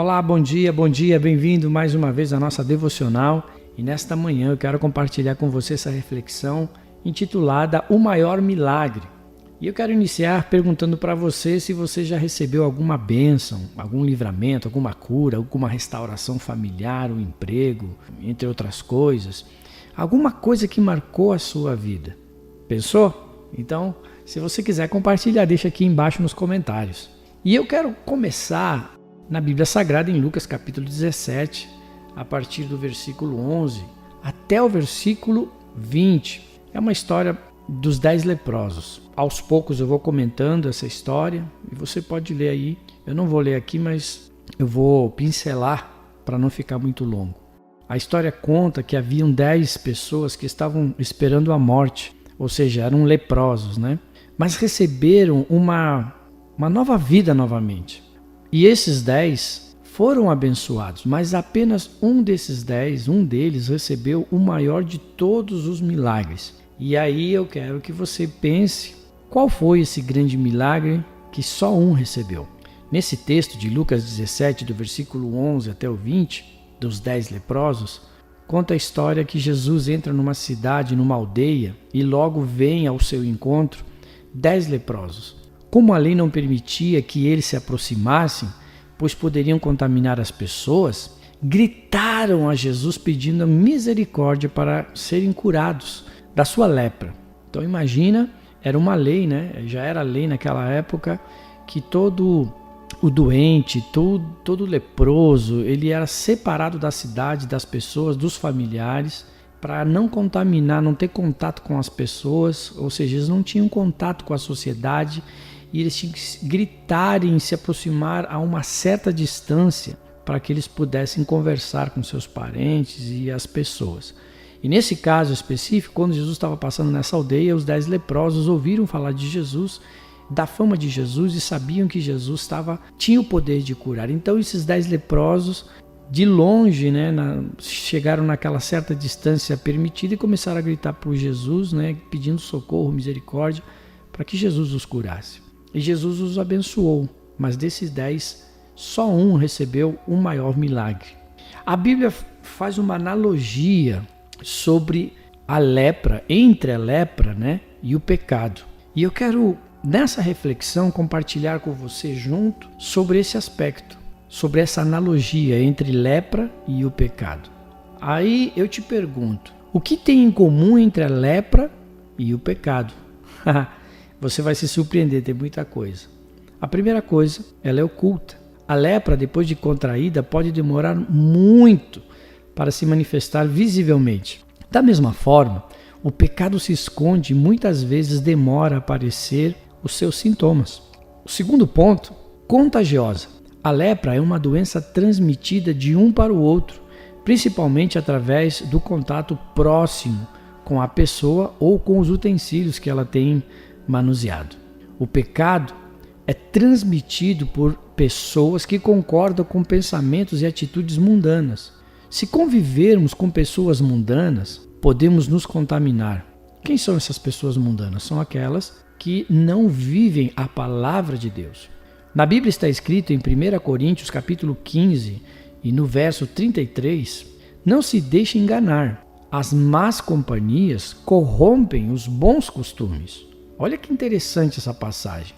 Olá, bom dia, bem-vindo mais uma vez à nossa devocional. E nesta manhã eu quero compartilhar com você essa reflexão intitulada O Maior Milagre. E eu quero iniciar perguntando para você se você já recebeu alguma bênção, algum livramento, alguma cura, alguma restauração familiar, um emprego, entre outras coisas. Alguma coisa que marcou a sua vida. Pensou? Então, se você quiser compartilhar, deixa aqui embaixo nos comentários. E eu quero começar na Bíblia Sagrada, em Lucas capítulo 17, a partir do versículo 11 até o versículo 20. É uma história dos 10 leprosos. Aos poucos eu vou comentando essa história e você pode ler aí. Eu não vou ler aqui, mas eu vou pincelar para não ficar muito longo. A história conta que haviam 10 pessoas que estavam esperando a morte, ou seja, eram leprosos, né? Mas receberam uma nova vida novamente. E esses 10 foram abençoados, mas apenas um desses 10, um deles recebeu o maior de todos os milagres. E aí eu quero que você pense qual foi esse grande milagre que só um recebeu. Nesse texto de Lucas 17, do versículo 11 até o 20, dos 10 leprosos, conta a história que Jesus entra numa cidade, numa aldeia, e logo vem ao seu encontro 10 leprosos. Como a lei não permitia que eles se aproximassem, pois poderiam contaminar as pessoas, gritaram a Jesus pedindo misericórdia para serem curados da sua lepra. Então imagina, era uma lei, né? Já era lei naquela época que todo o doente, todo leproso, ele era separado da cidade, das pessoas, dos familiares, para não contaminar, não ter contato com as pessoas, ou seja, eles não tinham contato com a sociedade e eles tinham que gritarem, se aproximar a uma certa distância para que eles pudessem conversar com seus parentes e as pessoas. E nesse caso específico, quando Jesus estava passando nessa aldeia, os 10 leprosos ouviram falar de Jesus, da fama de Jesus, e sabiam que Jesus tinha o poder de curar. Então esses 10 leprosos, de longe, né, chegaram naquela certa distância permitida e começaram a gritar por Jesus, né, pedindo socorro, misericórdia, para que Jesus os curasse. E Jesus os abençoou, mas desses 10, só um recebeu o maior milagre. A Bíblia faz uma analogia sobre a lepra, entre a lepra, né, e o pecado. E eu quero, nessa reflexão, compartilhar com você junto sobre esse aspecto, sobre essa analogia entre lepra e o pecado. Aí eu te pergunto, o que tem em comum entre a lepra e o pecado? Você vai se surpreender, tem muita coisa. A primeira coisa, ela é oculta. A lepra, depois de contraída, pode demorar muito para se manifestar visivelmente. Da mesma forma, o pecado se esconde e muitas vezes demora a aparecer os seus sintomas. O segundo ponto, contagiosa. A lepra é uma doença transmitida de um para o outro, principalmente através do contato próximo com a pessoa ou com os utensílios que ela tem manuseado. O pecado é transmitido por pessoas que concordam com pensamentos e atitudes mundanas. Se convivermos com pessoas mundanas, podemos nos contaminar. Quem são essas pessoas mundanas? São aquelas que não vivem a palavra de Deus. Na Bíblia está escrito em 1 Coríntios capítulo 15 e no verso 33, não se deixe enganar, as más companhias corrompem os bons costumes. Olha que interessante essa passagem.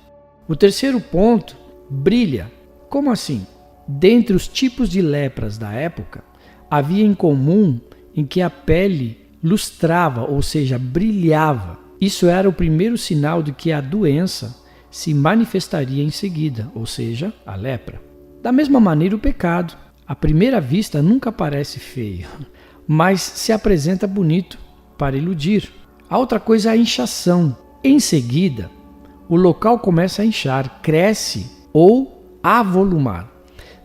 O terceiro ponto, brilha. Como assim? Dentre os tipos de lepras da época, havia em comum em que a pele lustrava, ou seja, brilhava. Isso era o primeiro sinal de que a doença se manifestaria em seguida, ou seja, a lepra. Da mesma maneira, o pecado. À primeira vista nunca parece feio, mas se apresenta bonito para iludir. A outra coisa é a inchação. Em seguida, o local começa a inchar, cresce ou avolumar.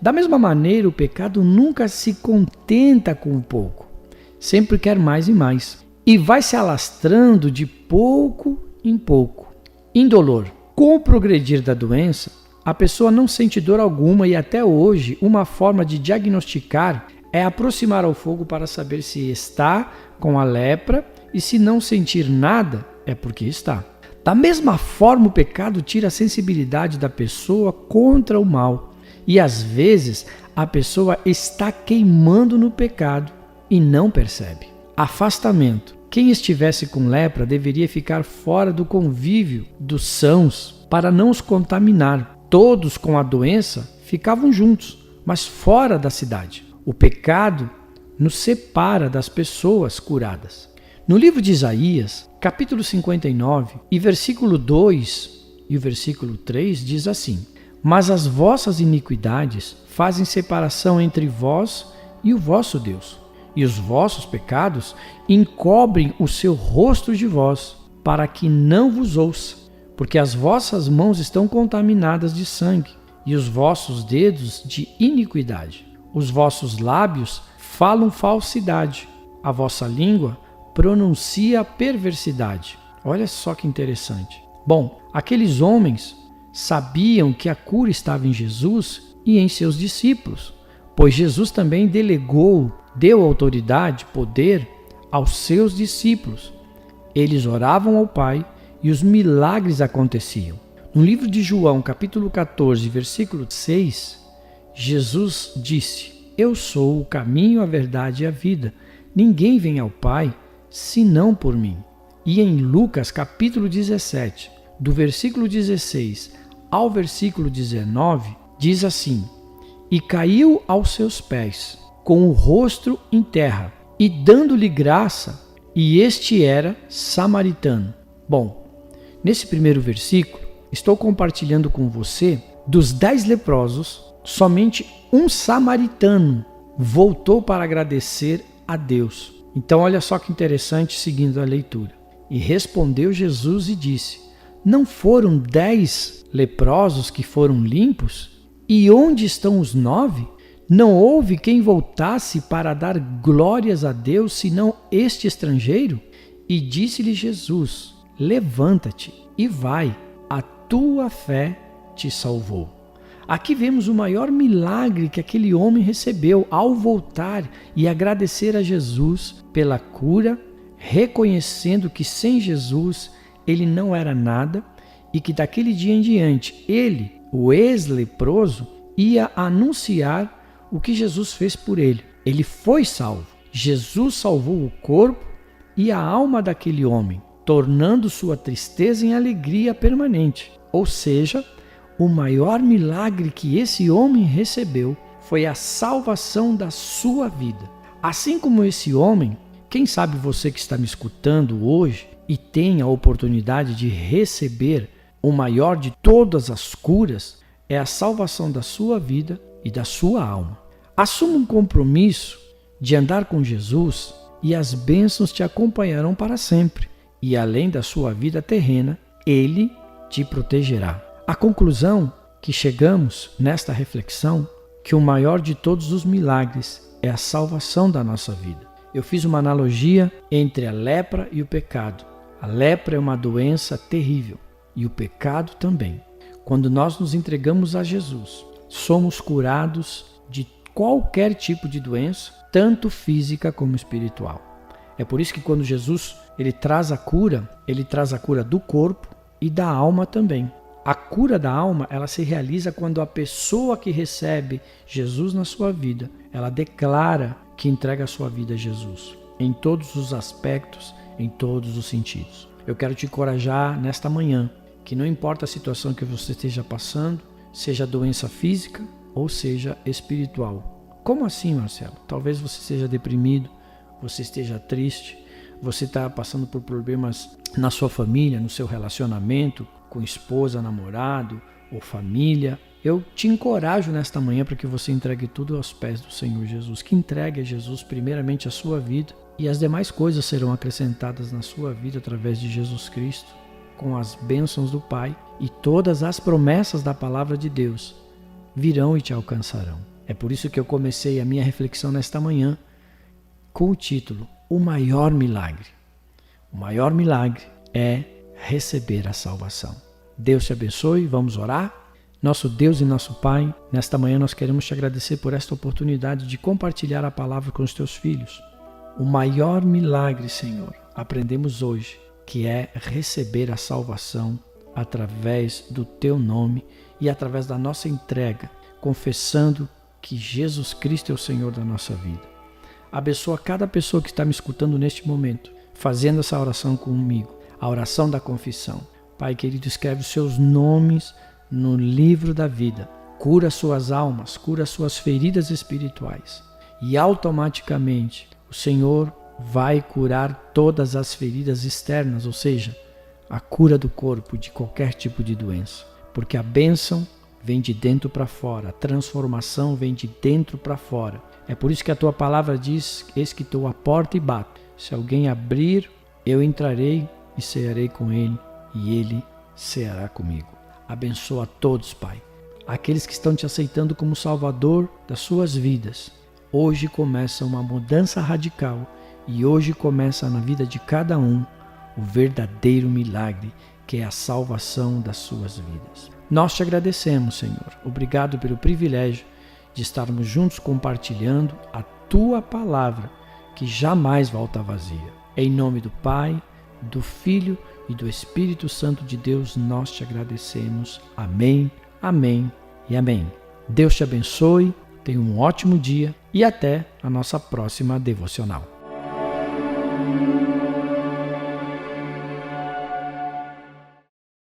Da mesma maneira, o pecado nunca se contenta com pouco, sempre quer mais e mais, e vai se alastrando de pouco em pouco. Indolor. Com o progredir da doença, a pessoa não sente dor alguma e até hoje uma forma de diagnosticar é aproximar ao fogo para saber se está com a lepra e se não sentir nada é porque está. Da mesma forma, o pecado tira a sensibilidade da pessoa contra o mal. E às vezes a pessoa está queimando no pecado e não percebe. Afastamento. Quem estivesse com lepra deveria ficar fora do convívio dos sãos para não os contaminar. Todos com a doença ficavam juntos, mas fora da cidade. O pecado nos separa das pessoas curadas. No livro de Isaías, capítulo 59, e versículo 2 e o versículo 3 diz assim: Mas as vossas iniquidades fazem separação entre vós e o vosso Deus, e os vossos pecados encobrem o seu rosto de vós, para que não vos ouça, porque as vossas mãos estão contaminadas de sangue, e os vossos dedos de iniquidade. Os vossos lábios falam falsidade, a vossa língua pronuncia perversidade. Olha só que interessante. Bom, aqueles homens sabiam que a cura estava em Jesus e em seus discípulos, pois Jesus também deu autoridade, poder aos seus discípulos. Eles oravam ao Pai e os milagres aconteciam. No livro de João, capítulo 14, versículo 6, Jesus disse: Eu sou o caminho, a verdade e a vida. Ninguém vem ao Pai senão por mim. E em Lucas, capítulo 17, do versículo 16 ao versículo 19, diz assim: E caiu aos seus pés, com o rosto em terra, e dando-lhe graça, e este era samaritano. Bom, nesse primeiro versículo, estou compartilhando com você, dos 10 leprosos, somente um samaritano voltou para agradecer a Deus. Então olha só que interessante, seguindo a leitura. E respondeu Jesus e disse: Não foram 10 leprosos que foram limpos? E onde estão os 9? Não houve quem voltasse para dar glórias a Deus, senão este estrangeiro? E disse-lhe Jesus: Levanta-te e vai, a tua fé te salvou. Aqui vemos o maior milagre que aquele homem recebeu ao voltar e agradecer a Jesus pela cura, reconhecendo que sem Jesus ele não era nada e que daquele dia em diante ele, o ex-leproso, ia anunciar o que Jesus fez por ele. Ele foi salvo. Jesus salvou o corpo e a alma daquele homem, tornando sua tristeza em alegria permanente. Ou seja, o maior milagre que esse homem recebeu foi a salvação da sua vida. Assim como esse homem, quem sabe você que está me escutando hoje e tem a oportunidade de receber o maior de todas as curas, é a salvação da sua vida e da sua alma. Assuma um compromisso de andar com Jesus e as bênçãos te acompanharão para sempre. E além da sua vida terrena, Ele te protegerá. A conclusão que chegamos nesta reflexão, que o maior de todos os milagres é a salvação da nossa vida. Eu fiz uma analogia entre a lepra e o pecado. A lepra é uma doença terrível e o pecado também. Quando nós nos entregamos a Jesus, somos curados de qualquer tipo de doença, tanto física como espiritual. É por isso que quando Jesus ele traz a cura do corpo e da alma também. A cura da alma, ela se realiza quando a pessoa que recebe Jesus na sua vida, ela declara que entrega a sua vida a Jesus, em todos os aspectos, em todos os sentidos. Eu quero te encorajar nesta manhã, que não importa a situação que você esteja passando, seja doença física ou seja espiritual. Como assim, Marcelo? Talvez você seja deprimido, você esteja triste, você está passando por problemas na sua família, no seu relacionamento, com esposa, namorado ou família. Eu te encorajo nesta manhã para que você entregue tudo aos pés do Senhor Jesus, que entregue a Jesus primeiramente a sua vida e as demais coisas serão acrescentadas na sua vida através de Jesus Cristo, com as bênçãos do Pai, e todas as promessas da palavra de Deus virão e te alcançarão. É por isso que eu comecei a minha reflexão nesta manhã com o título O Maior Milagre. O maior milagre é receber a salvação. Deus te abençoe, vamos orar. Nosso Deus e nosso Pai, nesta manhã nós queremos te agradecer por esta oportunidade de compartilhar a palavra com os teus filhos. O maior milagre, Senhor, aprendemos hoje, que é receber a salvação através do teu nome e através da nossa entrega confessando que Jesus Cristo é o Senhor da nossa vida. Abençoa cada pessoa que está me escutando neste momento, fazendo essa oração comigo, a oração da confissão. Pai querido, escreve os seus nomes no livro da vida. Cura suas almas, cura suas feridas espirituais. E automaticamente o Senhor vai curar todas as feridas externas, ou seja, a cura do corpo de qualquer tipo de doença. Porque a bênção vem de dentro para fora, a transformação vem de dentro para fora. É por isso que a tua palavra diz: eis que estou à porta e bato. Se alguém abrir, eu entrarei e cearei com ele, e ele ceará comigo. Abençoa a todos, Pai. Aqueles que estão te aceitando como Salvador das suas vidas. Hoje começa uma mudança radical e hoje começa na vida de cada um o verdadeiro milagre, que é a salvação das suas vidas. Nós te agradecemos, Senhor. Obrigado pelo privilégio de estarmos juntos compartilhando a tua palavra, que jamais volta vazia. Em nome do Pai, do Filho e do Espírito Santo de Deus, nós te agradecemos. Amém, amém e amém. Deus te abençoe, tenha um ótimo dia e até a nossa próxima devocional.